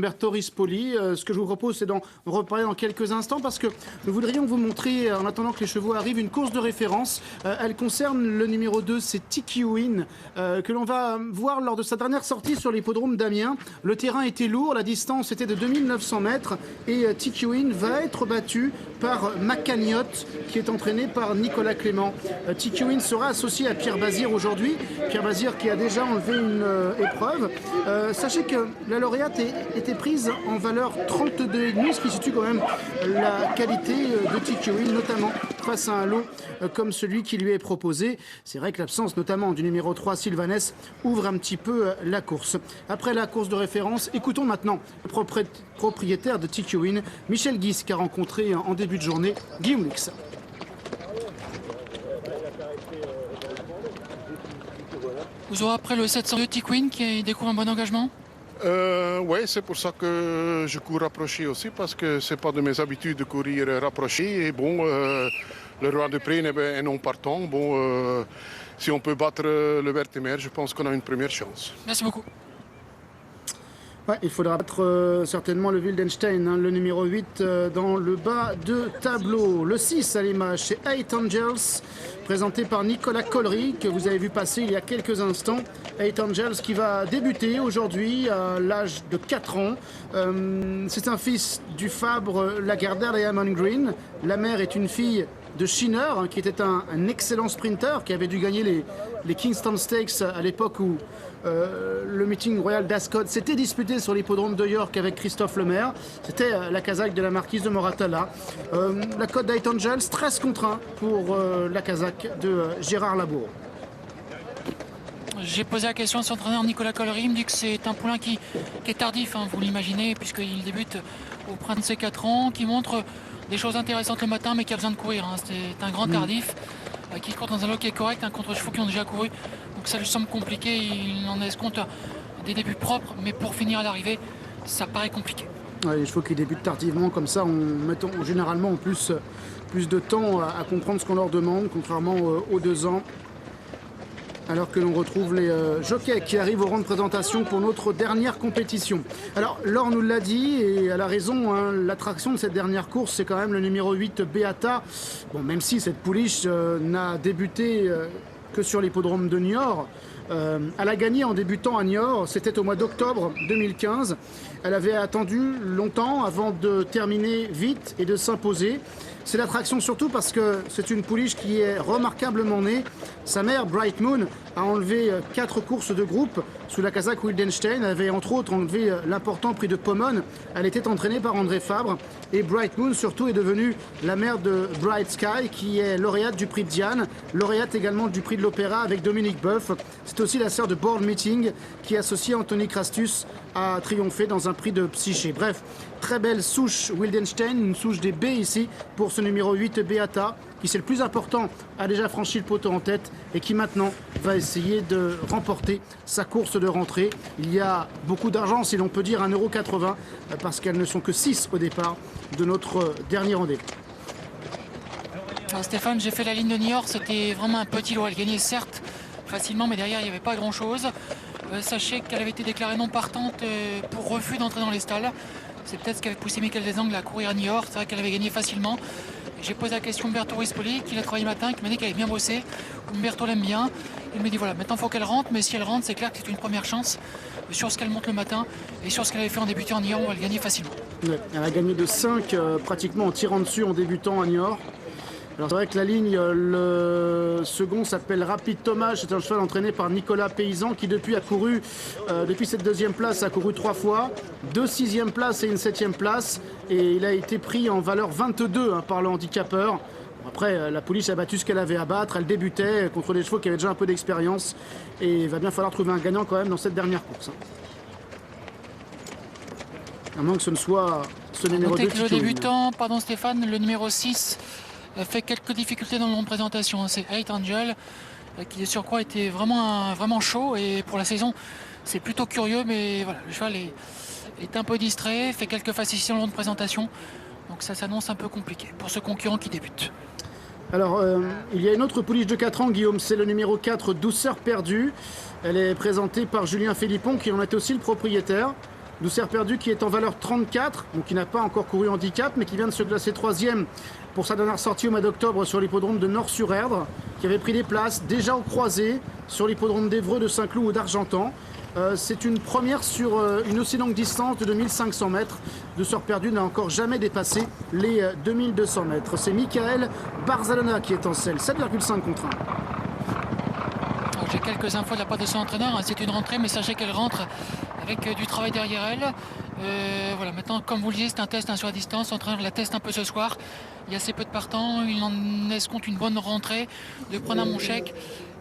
Umberto Rispoli. Ce que je vous propose, c'est d'en reparler dans quelques instants parce que nous voudrions vous montrer, en attendant que les chevaux arrivent, une course de référence. Elle concerne le numéro 2, c'est Tiki Win, que l'on va voir lors de sa dernière sortie sur l'hippodrome d'Amiens. Le terrain était lourd, la distance était de 2900 mètres et Tiki Win va être battu par Macagnotte, qui est entraîné par Nicolas Clément. Tiki Win sera associé à Pierre Bazir aujourd'hui. Pierre Bazir qui a déjà enlevé une épreuve. Sachez que la lauréate était prise en valeur 32,5, ce qui situe quand même la qualité de Tiki Win, notamment face à un lot comme celui qui lui est proposé. C'est vrai que l'absence notamment du numéro 3, Sylvanès, ouvre un petit peu la course. Après la course de référence, écoutons maintenant le propriétaire de Tiki Win, Michel Guis, qui a rencontré en début de journée Guillaume Lix. Vous aurez après le 702 Tiki Win qui découvre un bon engagement? Oui, c'est pour ça que je cours rapproché aussi, parce que c'est pas de mes habitudes de courir rapproché. Et bon, le Roi de Prix est non partant. Bon, si on peut battre le Vertemer, je pense qu'on a une première chance. Merci beaucoup. Ouais, il faudra battre certainement le Wildenstein, hein, le numéro 8 dans le bas de tableau. Le 6 à l'image, c'est Eight Angels, présenté par Nicolas Collery, que vous avez vu passer il y a quelques instants. Eight Angels qui va débuter aujourd'hui à l'âge de 4 ans. C'est un fils du Fabre Lagardère Diamond Green. La mère est une fille de Schinner, hein, qui était un excellent sprinter, qui avait dû gagner les Kingston Stakes à l'époque où le meeting royal d'Ascot s'était disputé sur l'hippodrome de York avec Christophe Lemaire. C'était la casaque de la marquise de Moratalla. La cote d'Eight Angels, 13 contre 1 pour la casaque de Gérard Labour. J'ai posé la question à son entraîneur Nicolas Collery. Il me dit que c'est un poulain qui est tardif, hein, vous l'imaginez, puisqu'il débute au printemps de ses 4 ans, qui montre des choses intéressantes le matin, mais qui a besoin de courir. Hein. C'est un grand tardif qui court dans un lot qui est correct, contre chevaux qui ont déjà couru. Donc ça lui semble compliqué. Il en escompte des débuts propres, mais pour finir à l'arrivée, ça paraît compliqué. Ouais, les chevaux qui débutent tardivement comme ça, on généralement en plus de temps à comprendre ce qu'on leur demande, contrairement aux 2 ans. Alors que l'on retrouve les jockeys qui arrivent au rang de présentation pour notre dernière compétition. Alors, Laure nous l'a dit, et elle a raison, hein, l'attraction de cette dernière course, c'est quand même le numéro 8, Beata. Bon, même si cette pouliche n'a débuté que sur l'hippodrome de Niort, elle a gagné en débutant à Niort, c'était au mois d'octobre 2015. Elle avait attendu longtemps avant de terminer vite et de s'imposer. C'est l'attraction surtout parce que c'est une pouliche qui est remarquablement née. Sa mère, Bright Moon, a enlevé 4 courses de groupe sous la casaque Wildenstein. Elle avait entre autres enlevé l'important prix de Pomone. Elle était entraînée par André Fabre. Et Bright Moon surtout est devenue la mère de Bright Sky, qui est lauréate du prix de Diane, lauréate également du prix de l'Opéra avec Dominique Boeuf. C'est aussi la sœur de Board Meeting qui, associée à Anthony Crastus, a triomphé dans un prix de Psyché. Bref, très belle souche Wildenstein, une souche des B ici pour ce numéro 8 Beata, qui c'est le plus important, a déjà franchi le poteau en tête et qui maintenant va essayer de remporter sa course de rentrée. Il y a beaucoup d'argent, si l'on peut dire 1,80 €, parce qu'elles ne sont que 6 au départ de notre dernier rendez-vous. Alors Stéphane, j'ai fait la ligne de Niort, c'était vraiment un petit lot. Elle gagnait certes facilement, mais derrière il n'y avait pas grand-chose. Sachez qu'elle avait été déclarée non partante pour refus d'entrer dans les stalles. C'est peut-être ce qui avait poussé Michael Desangles à courir à Niort. C'est vrai qu'elle avait gagné facilement. J'ai posé la question à Umberto Rispoli, qui l'a travaillé matin, qui m'a dit qu'elle avait bien bossé. Umberto l'aime bien. Il m'a dit voilà, maintenant il faut qu'elle rentre, mais si elle rentre, c'est clair que c'est une première chance sur ce qu'elle monte le matin et sur ce qu'elle avait fait en débutant à Niort, où elle gagnait facilement. Ouais, elle a gagné de 5 pratiquement en tirant dessus en débutant à Niort. Alors c'est vrai que la ligne, le second s'appelle Rapid Thomas, c'est un cheval entraîné par Nicolas Paysan qui depuis a couru, depuis cette 2e place, a couru 3 fois, 2 6e places et une 7e place, et il a été pris en valeur 22 par le handicapeur. Après, la pouliche a battu ce qu'elle avait à battre, elle débutait contre des chevaux qui avaient déjà un peu d'expérience, et il va bien falloir trouver un gagnant quand même dans cette dernière course. À moins que ce ne soit ce numéro 2 Notez que le débutant, pardon Stéphane, le numéro 6, fait quelques difficultés dans le présentation. C'est Eight Angel qui de surcroît était vraiment chaud, et pour la saison c'est plutôt curieux, mais voilà, le cheval est un peu distrait, fait quelques facilités dans le présentation, donc ça s'annonce un peu compliqué pour ce concurrent qui débute. Alors, il y a une autre pouliche de 4 ans, Guillaume, c'est le numéro 4, Douceur perdue. Elle est présentée par Julien Philippon, qui en est aussi le propriétaire. Douceur perdue qui est en valeur 34, donc qui n'a pas encore couru handicap, mais qui vient de se classer 3e pour sa dernière sortie au mois d'octobre sur l'hippodrome de Nord-sur-Erdre, qui avait pris des places déjà au croisé sur l'hippodrome d'Évreux, de Saint-Cloud ou d'Argentan. C'est une première sur une aussi longue distance de 2500 mètres. Douceur perdue n'a encore jamais dépassé les 2200 mètres. C'est Michael Barzalona qui est en selle, 7,5 contre 1. J'ai quelques infos de la part de son entraîneur. C'est une rentrée, mais sachez qu'elle rentre avec du travail derrière elle. Voilà, maintenant, comme vous le disiez, c'est un test sur la distance. L'entraîneur la teste un peu ce soir. Il y a assez peu de partants. Il en escompte une bonne rentrée de prendre un bon chèque.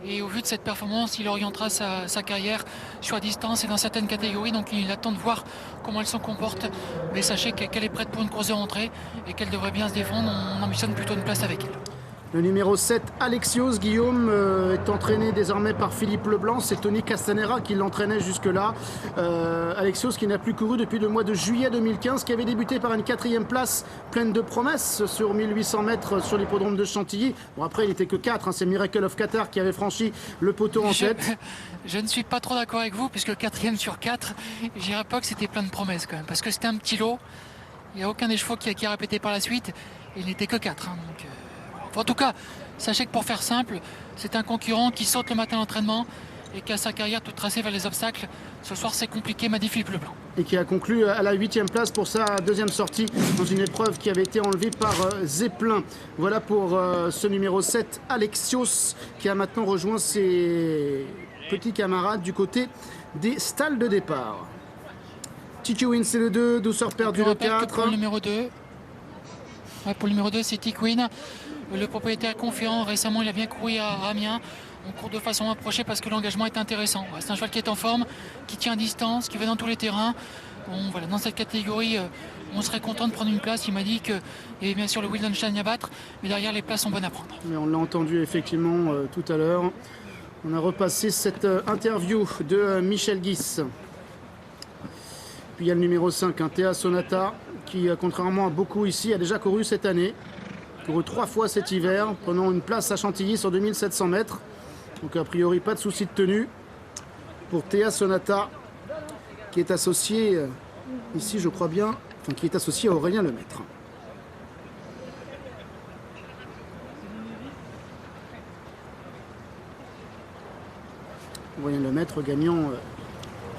Et au vu de cette performance, il orientera sa carrière sur la distance et dans certaines catégories. Donc il attend de voir comment elle se comporte. Mais sachez qu'elle est prête pour une course de rentrée et qu'elle devrait bien se défendre. On ambitionne plutôt une place avec elle. Le numéro 7, Alexios Guillaume, est entraîné désormais par Philippe Leblanc. C'est Tony Castanera qui l'entraînait jusque-là. Alexios qui n'a plus couru depuis le mois de juillet 2015, qui avait débuté par une 4e place pleine de promesses sur 1800 mètres sur l'hippodrome de Chantilly. Bon, après, il n'était que 4. C'est Miracle of Qatar qui avait franchi le poteau en tête. Je ne suis pas trop d'accord avec vous, puisque 4e sur 4, je dirais pas que c'était plein de promesses quand même, parce que c'était un petit lot. Il n'y a aucun des chevaux qui a répété par la suite. Et il n'était que 4. Donc, en tout cas, sachez que pour faire simple, c'est un concurrent qui saute le matin à l'entraînement et qui a sa carrière toute tracée vers les obstacles. Ce soir, c'est compliqué, m'a dit Philippe Leblanc. Et qui a conclu à la 8e place pour sa 2e sortie dans une épreuve qui avait été enlevée par Zeppelin. Voilà pour ce numéro 7, Alexios, qui a maintenant rejoint ses petits camarades du côté des stalles de départ. Tiki Win, c'est le 2, Douceur perdue le 4. Pour le numéro 2, pour le numéro 2, c'est Tiki Win. Le propriétaire confiant, récemment il a bien couru à Amiens. On court de façon approchée parce que l'engagement est intéressant. C'est un cheval qui est en forme, qui tient à distance, qui va dans tous les terrains. Bon, voilà, dans cette catégorie, on serait content de prendre une place. Il m'a dit qu'il y avait bien sûr le Wildenstein à battre, mais derrière les places sont bonnes à prendre. Mais on l'a entendu effectivement tout à l'heure. On a repassé cette interview de Michel Guis. Puis il y a le numéro 5, Théa Sonata, qui contrairement à beaucoup ici a déjà couru cette année. Couru 3 fois cet hiver, prenant une place à Chantilly sur 2700 mètres. Donc a priori pas de souci de tenue pour Théa Sonata, qui est associée ici, je crois bien, enfin qui est associée à Aurélien Lemaître. Aurélien Lemaître gagnant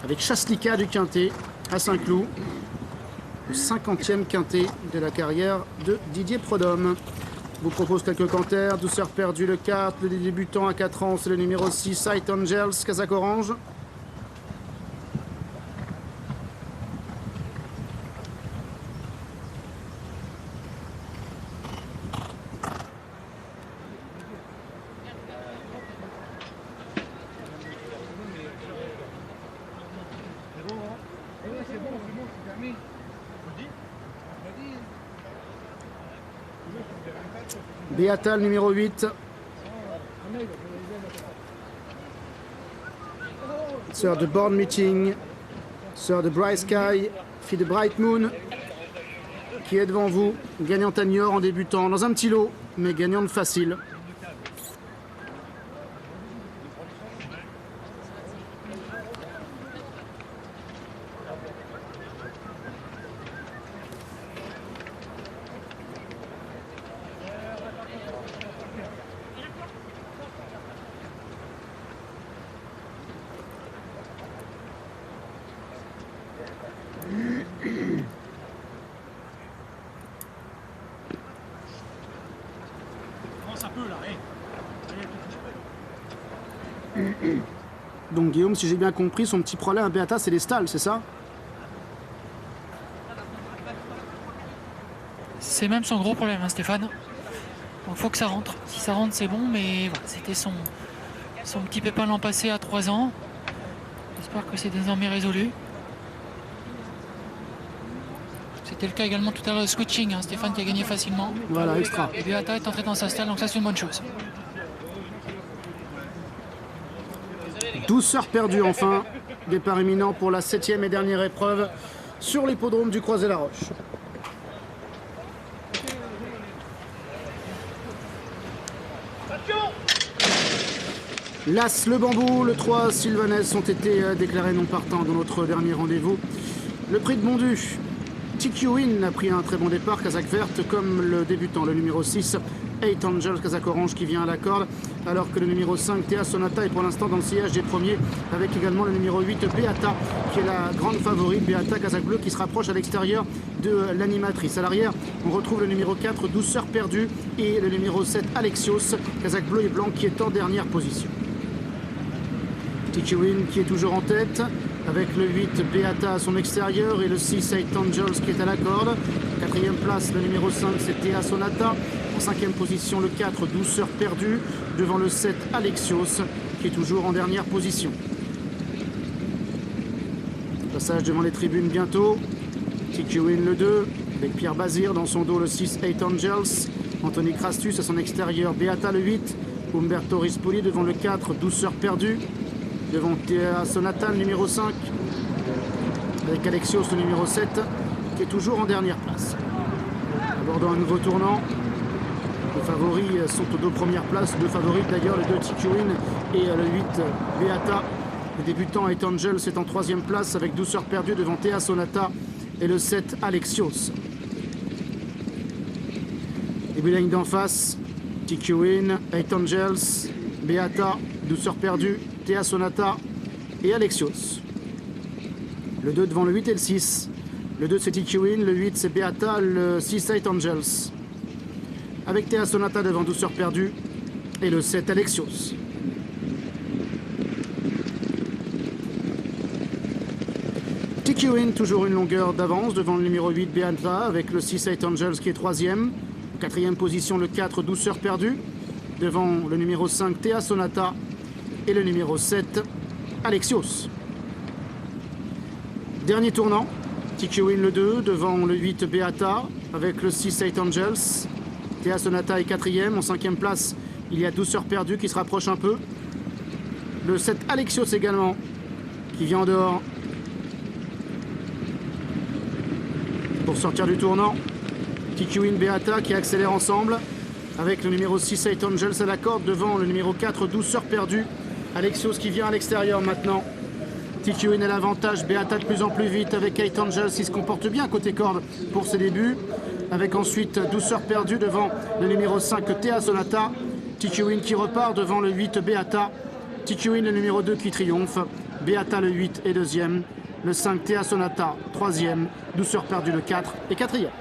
avec Chaslika du Quintet à Saint-Cloud. Le 50e quintet de la carrière de Didier Prodhomme. Je vous propose quelques commentaires. Douceur perdue le 4, le débutant à 4 ans, c'est le numéro 6, Sight Angels, Casaque Orange. Beata, le numéro 8. Sœur de Board Meeting. Sœur de Bright Sky. Fille de Bright Moon. Qui est devant vous. Gagnante à Niort en débutant dans un petit lot, mais gagnante facile. Donc Guillaume, si j'ai bien compris, son petit problème à Beata, c'est les stalles, c'est ça? C'est même son gros problème, Stéphane. Il faut que ça rentre. Si ça rentre, c'est bon, mais voilà, c'était son petit pépin l'an passé à 3 ans. J'espère que c'est désormais résolu. C'était le cas également tout à l'heure de switching, Stéphane qui a gagné facilement. Voilà, extra. Et Beata est entré dans sa stalle, donc ça c'est une bonne chose. Douceur perdue enfin. Départ imminent pour la 7e et dernière épreuve sur l'hippodrome du Croisé-la-Roche. L'As, le Bambou, le 3, Sylvanès ont été déclarés non partants dans notre dernier rendez-vous. Le prix de Bondu. TQ Win a pris un très bon départ, Casaque verte, comme le débutant, le numéro 6, 8 Angels, Casaque orange qui vient à la corde, alors que le numéro 5, Thea Sonata, est pour l'instant dans le sillage des premiers, avec également le numéro 8, Beata, qui est la grande favorite, Beata, Casaque bleu, qui se rapproche à l'extérieur de l'animatrice. À l'arrière, on retrouve le numéro 4, Douceur perdue, et le numéro 7, Alexios, Casaque bleu et blanc, qui est en dernière position. TQ Win qui est toujours en tête, avec le 8 Beata à son extérieur et le 6 8 Angels qui est à la corde. Quatrième place, le numéro 5, c'est Thea Sonata. En cinquième position, le 4, Douceur perdue, devant le 7, Alexios, qui est toujours en dernière position. Passage devant les tribunes bientôt. TQ Win le 2, avec Pierre Bazir dans son dos, le 6, 8 Angels. Anthony Crastus à son extérieur, Beata le 8. Umberto Rispoli devant le 4, Douceur perdue. Devant Thea Sonata, le numéro 5, avec Alexios, le numéro 7, qui est toujours en dernière place. Abordant un nouveau tournant, les favoris sont aux deux premières places, deux favoris d'ailleurs, le 2 TQ Win et le 8 Beata. Le débutant 8 Angels est en troisième place avec Douceur perdue devant Thea Sonata et le 7 Alexios. Début de ligne d'en face, TQ Win, 8 Angels, Beata, Douceur perdue, Thea Sonata et Alexios. Le 2 devant le 8 et le 6. Le 2 c'est TQ Win, le 8 c'est Beata, le 6 8 Angels. Avec Thea Sonata devant Douceur perdue et le 7 Alexios. TQ Win toujours une longueur d'avance devant le numéro 8 Beata avec le 6 8 Angels qui est troisième. Quatrième position le 4 Douceur perdue devant le numéro 5 Thea Sonata et le numéro 7, Alexios. Dernier tournant, TQ Win le 2 devant le 8 Beata avec le 6 8 Angels. Thea Sonata est quatrième. En cinquième place, il y a Douceur perdue qui se rapproche un peu. Le 7 Alexios également qui vient en dehors pour sortir du tournant. TQ Win Beata qui accélère ensemble avec le numéro 6 8 Angels à la corde devant le numéro 4 Douceur perdue. Alexios qui vient à l'extérieur maintenant. TQ Win a l'avantage, Beata de plus en plus vite avec 8 Angels, il se comporte bien côté corde pour ses débuts. Avec ensuite Douceur perdue devant le numéro 5 Thea Sonata. TQ Win qui repart devant le 8 Beata. TQ Win le numéro 2 qui triomphe. Beata le 8 est deuxième. Le 5 Thea Sonata troisième. Douceur perdue le 4 et quatrième.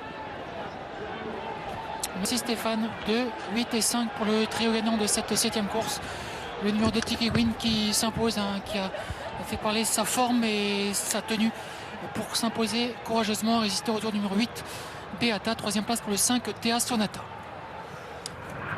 Merci Stéphane, 2, 8 et 5 pour le trio gagnant de cette 7e course. Le numéro de TQ Win qui s'impose, qui a fait parler sa forme et sa tenue pour s'imposer courageusement, résister au tour numéro 8. Beata, troisième place pour le 5, Thea Sonata.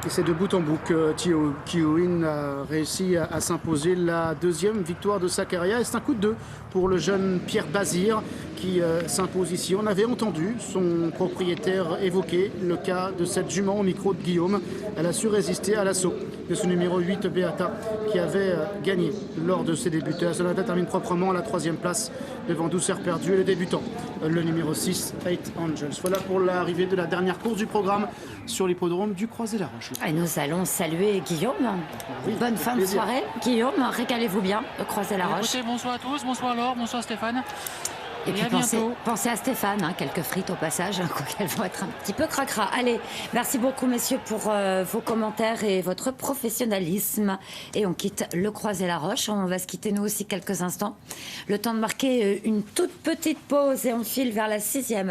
Et c'est de bout en bout que TQ Win a réussi à s'imposer la deuxième victoire de sa carrière. Et c'est un coup de deux pour le jeune Pierre Bazir qui s'impose ici. On avait entendu son propriétaire évoquer le cas de cette jument au micro de Guillaume. Elle a su résister à l'assaut de ce numéro 8 Beata qui avait gagné lors de ses débuts. Thea Sonata termine proprement à la troisième place devant Douceur perdue et le débutant, le numéro 6, 8 Angels. Voilà pour l'arrivée de la dernière course du programme sur l'hippodrome du Croisé-la-Roche. Et nous allons saluer Guillaume. Oui, bonne fin de soirée. Guillaume, régalez-vous bien, Croisé-la-Roche. Bonsoir à tous, bonsoir Laure, bonsoir Stéphane. Et puis pensez à Stéphane, quelques frites au passage, quoiqu'elles vont être un petit peu cracra. Allez, merci beaucoup messieurs pour vos commentaires et votre professionnalisme. Et on quitte le Croisé-la-Roche. On va se quitter nous aussi quelques instants. Le temps de marquer une toute petite pause et on file vers la 6e.